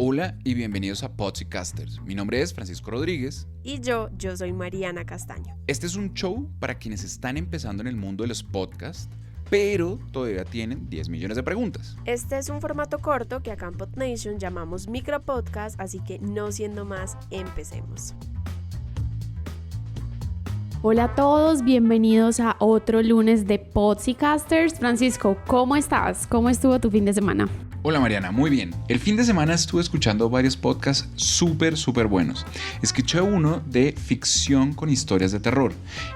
Hola y bienvenidos a Podcasters. Mi nombre es Francisco Rodríguez. Y yo soy Mariana Castaño. Este es un show para quienes están empezando en el mundo de los podcasts, pero todavía tienen 10 millones de preguntas. Este es un formato corto que acá en PodNation llamamos micropodcast, así que no siendo más, empecemos. Hola a todos, bienvenidos a otro lunes de Podcasters. Francisco, ¿cómo estás? ¿Cómo estuvo tu fin de semana? Hola Mariana, muy bien. El fin de semana estuve escuchando varios podcasts súper buenos. Escuché uno de ficción con historias de terror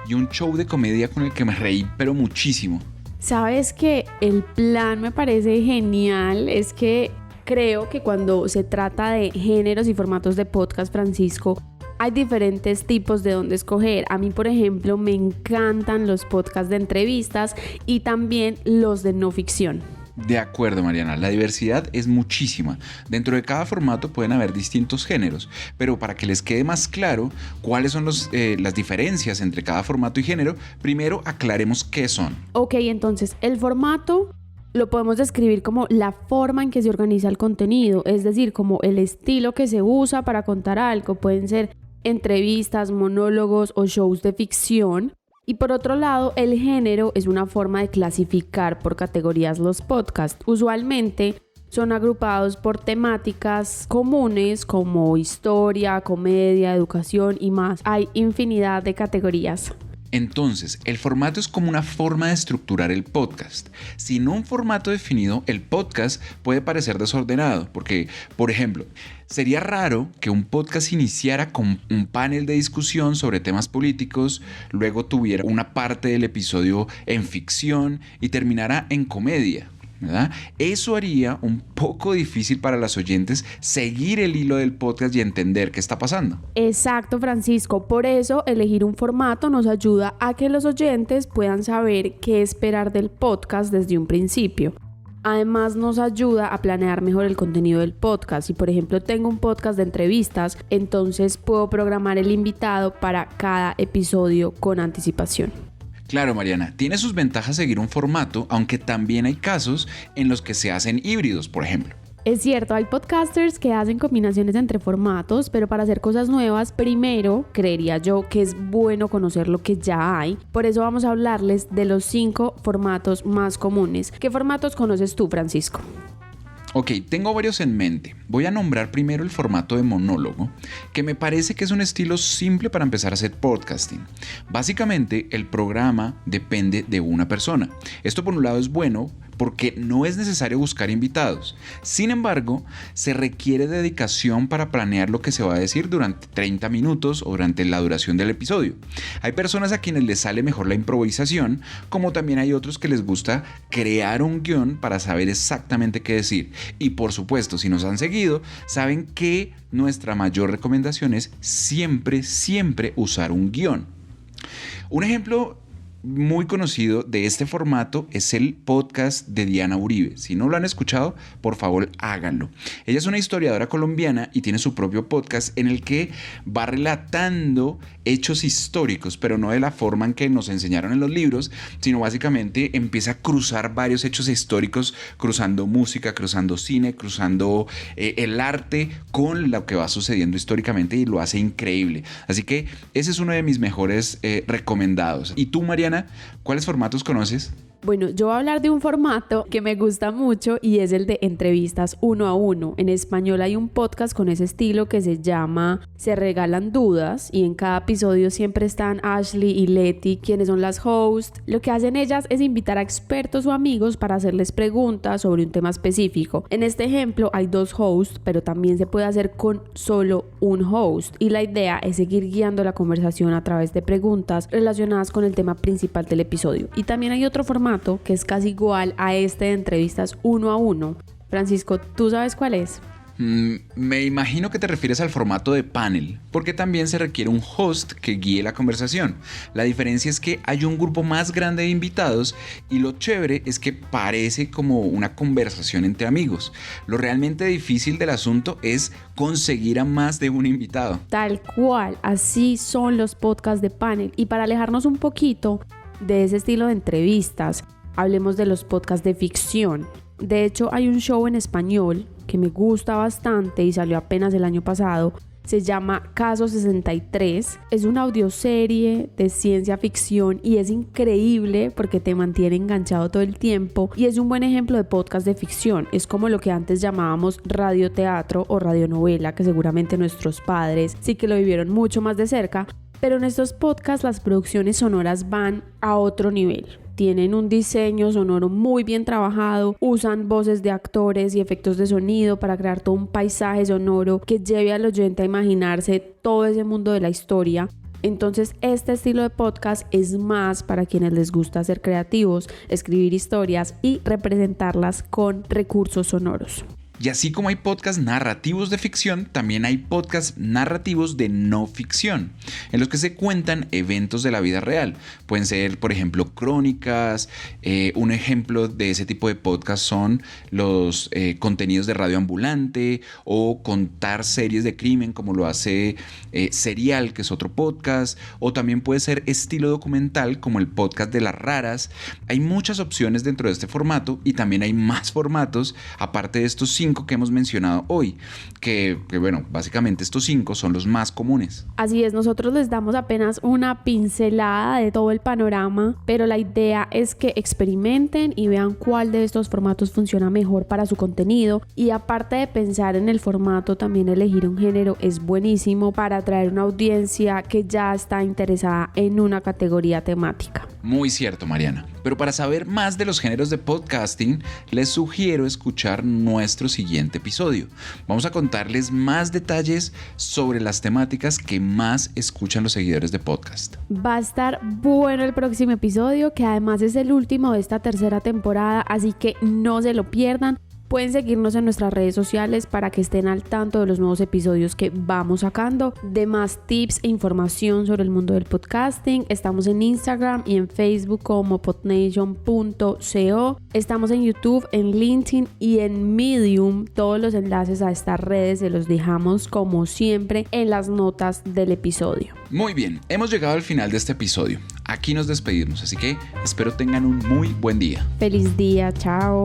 y un show de comedia con el que me reí pero muchísimo. Sabes que el plan me parece genial, es que creo que cuando se trata de géneros y formatos de podcast, Francisco, hay diferentes tipos de dónde escoger. A mí, por ejemplo, me encantan los podcasts de entrevistas y también los de no ficción. De acuerdo, Mariana, la diversidad es muchísima. Dentro de cada formato pueden haber distintos géneros, pero para que les quede más claro cuáles son las diferencias entre cada formato y género, primero aclaremos qué son. Ok, entonces, el formato lo podemos describir como la forma en que se organiza el contenido, es decir, como el estilo que se usa para contar algo. Pueden ser entrevistas, monólogos o shows de ficción. Y por otro lado, el género es una forma de clasificar por categorías los podcasts. Usualmente son agrupados por temáticas comunes como historia, comedia, educación y más. Hay infinidad de categorías. Entonces, el formato es como una forma de estructurar el podcast. Sin un formato definido, el podcast puede parecer desordenado, porque, por ejemplo, sería raro que un podcast iniciara con un panel de discusión sobre temas políticos, luego tuviera una parte del episodio en ficción y terminara en comedia, ¿verdad? Eso haría un poco difícil para los oyentes seguir el hilo del podcast y entender qué está pasando. Exacto, Francisco. Por eso elegir un formato nos ayuda a que los oyentes puedan saber qué esperar del podcast desde un principio. Además, nos ayuda a planear mejor el contenido del podcast. Si, por ejemplo, tengo un podcast de entrevistas, entonces puedo programar el invitado para cada episodio con anticipación. Claro, Mariana, tiene sus ventajas seguir un formato, aunque también hay casos en los que se hacen híbridos, por ejemplo. Es cierto, hay podcasters que hacen combinaciones entre formatos, pero para hacer cosas nuevas, primero, creería yo que es bueno conocer lo que ya hay. Por eso vamos a hablarles de los 5 formatos más comunes. ¿Qué formatos conoces tú, Francisco? Ok, tengo varios en mente. Voy a nombrar primero el formato de monólogo, que me parece que es un estilo simple para empezar a hacer podcasting. Básicamente, el programa depende de una persona. Esto por un lado es bueno porque no es necesario buscar invitados. Sin embargo, se requiere dedicación para planear lo que se va a decir durante 30 minutos o durante la duración del episodio. Hay personas a quienes les sale mejor la improvisación, como también hay otros que les gusta crear un guión para saber exactamente qué decir. Y por supuesto, si nos han seguido, saben que nuestra mayor recomendación es siempre usar un guión. Un ejemplo muy conocido de este formato es el podcast de Diana Uribe. Si no lo han escuchado, por favor háganlo. Ella es una historiadora colombiana y tiene su propio podcast en el que va relatando hechos históricos, pero no de la forma en que nos enseñaron en los libros, sino básicamente empieza a cruzar varios hechos históricos, cruzando música, cruzando cine, cruzando el arte con lo que va sucediendo históricamente, y lo hace increíble. Así que ese es uno de mis mejores recomendados. ¿Y tú, Mariana, cuáles formatos conoces? Bueno, yo voy a hablar de un formato que me gusta mucho y es el de entrevistas 1 a 1. En español hay un podcast con ese estilo que se llama Se Regalan Dudas, y en cada episodio siempre están Ashley y Leti, quienes son las hosts. Lo que hacen ellas es invitar a expertos o amigos para hacerles preguntas sobre un tema específico. En este ejemplo hay 2 hosts, pero también se puede hacer con solo un host, y la idea es seguir guiando la conversación a través de preguntas relacionadas con el tema principal del episodio. Y también hay otro formato que es casi igual a este de entrevistas 1 a 1. Francisco, ¿tú sabes cuál es? Me imagino que te refieres al formato de panel, porque también se requiere un host que guíe la conversación. La diferencia es que hay un grupo más grande de invitados, y lo chévere es que parece como una conversación entre amigos. Lo realmente difícil del asunto es conseguir a más de un invitado. Tal cual, así son los podcasts de panel. Y para alejarnos un poquito de ese estilo de entrevistas, hablemos de los podcasts de ficción. De hecho, hay un show en español que me gusta bastante y salió apenas el año pasado. Se llama Caso 63, es una audioserie de ciencia ficción y es increíble porque te mantiene enganchado todo el tiempo y es un buen ejemplo de podcast de ficción. Es como lo que antes llamábamos radioteatro o radionovela, que seguramente nuestros padres sí que lo vivieron mucho más de cerca, pero en estos podcasts las producciones sonoras van a otro nivel. Tienen un diseño sonoro muy bien trabajado, usan voces de actores y efectos de sonido para crear todo un paisaje sonoro que lleve al oyente a imaginarse todo ese mundo de la historia. Entonces, este estilo de podcast es más para quienes les gusta ser creativos, escribir historias y representarlas con recursos sonoros. Y así como hay podcasts narrativos de ficción, también hay podcasts narrativos de no ficción, en los que se cuentan eventos de la vida real. Pueden ser, por ejemplo, crónicas. Un ejemplo de ese tipo de podcasts son los contenidos de radio ambulante o contar series de crimen, como lo hace Serial, que es otro podcast. O también puede ser estilo documental, como el podcast de las raras. Hay muchas opciones dentro de este formato y también hay más formatos, aparte de estos 5 que hemos mencionado hoy, que bueno, básicamente estos 5 son los más comunes. Así es, nosotros les damos apenas una pincelada de todo el panorama, pero la idea es que experimenten y vean cuál de estos formatos funciona mejor para su contenido, y aparte de pensar en el formato, también elegir un género es buenísimo para atraer una audiencia que ya está interesada en una categoría temática. Muy cierto, Mariana. Pero para saber más de los géneros de podcasting, les sugiero escuchar nuestro siguiente episodio. Vamos a contarles más detalles sobre las temáticas que más escuchan los seguidores de podcast. Va a estar bueno el próximo episodio, que además es el último de esta tercera temporada, así que no se lo pierdan. Pueden seguirnos en nuestras redes sociales para que estén al tanto de los nuevos episodios que vamos sacando, de más tips e información sobre el mundo del podcasting. Estamos en Instagram y en Facebook como podnation.co. Estamos en YouTube, en LinkedIn y en Medium. Todos los enlaces a estas redes se los dejamos como siempre en las notas del episodio. Muy bien, hemos llegado al final de este episodio. Aquí nos despedimos, así que espero tengan un muy buen día. Feliz día, chao.